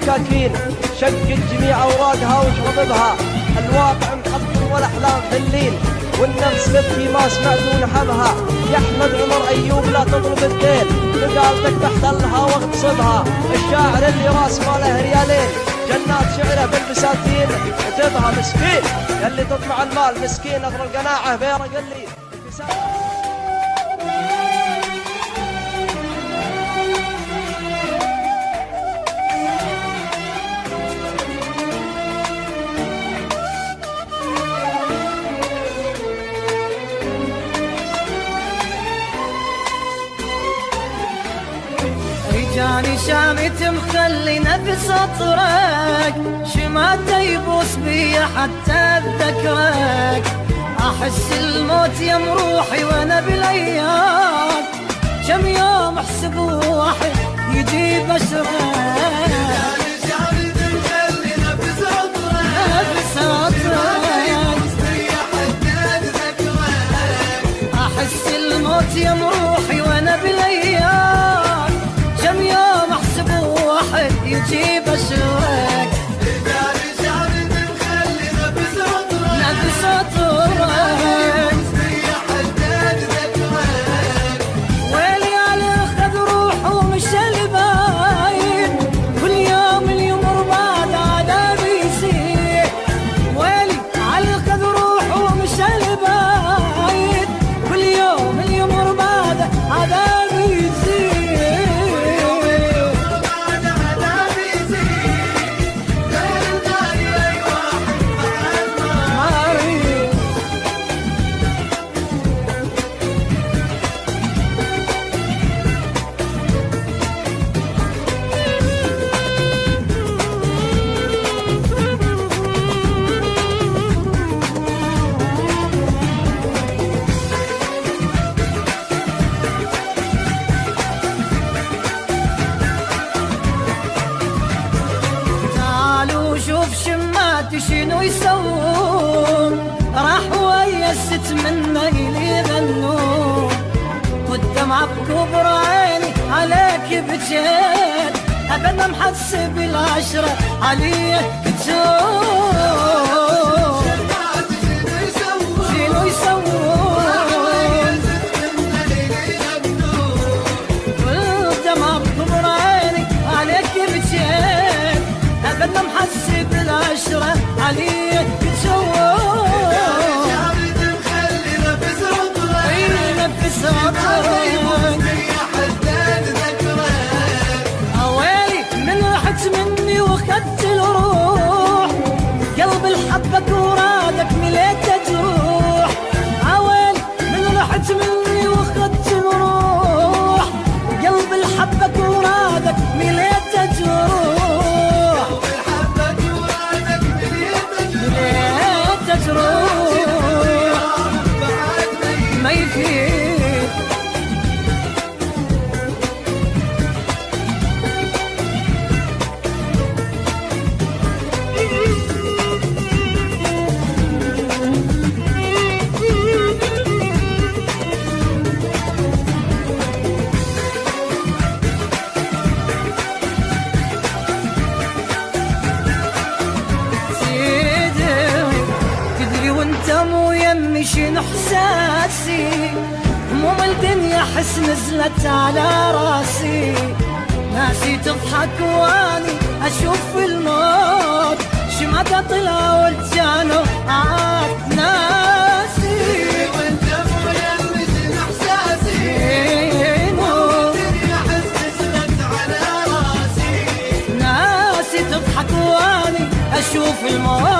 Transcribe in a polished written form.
المساكين، شقق جميع أوراقها واشرب بها، الواقع محطم والأحلام ذلين، والنفس تبكي ما سمعت ونحبها. يا أحمد عمر أيوب لا تطلب الدين، بقالتك تحتلها واغتصبها. الشاعر اللي راس ماله ريالين، جنات شعره بالبساتين كتبها. مسكين يلي تطمع المال، مسكين أثر القناعة بيرق اللي جاني شامت مخلي نفس اطرق، شماته يبوس بي حتى اتذكرك. احس الموت يم روحي وانا بالايام، كم يوم احسب واحد يجي بشرك. جاني شامت مخلي نفس اطرق، نفس اطرق بي حتى اتذكرك. احس الموت يم روحي وانا بالايام، كم يوم احسب واحد يجيب اشرك. رجالي شعري بنخلي نفس اطرق، نفس اطرق بيا حداد ذكرك. ويلي على اخذ روحه ومشى الباين، كل يوم اليمر بعد عذابي يزيد. ويلي على اخذ روحه ومشى الباين، كل يوم اليمر بعد عذابي يزيد. شنو يسوون، راح ويا الست منا اللي غنون، والدمعة بكبر عيني عليك بجيت، ابدا محسب العشرة علي كتون. شنو يسوون، والدمعة بكبر عيني عليك بجيت، ابدا محسب العشرة عليك تشوف. شعري مخلي نفس اطرق، نفس اطرق يا حداد ذكرك. اويلي من رحت مني واخدت الروح، قلب الحبك ورادك مليته جروح. اويلي من رحت مني واخدت الروح، قلب الحبك ورادك مليته جروح. ما يفيد مو يمي شنو احساسي، هموم الدنيا حس نزلت على راسي. ناسي تضحك واني اشوف الموت، شمعة طلع والجانو عاد ناسي. وانت مو يمي شنو احساسي، هموم الدنيا حس نزلت على راسي. ناسي تضحك واني اشوف الموت،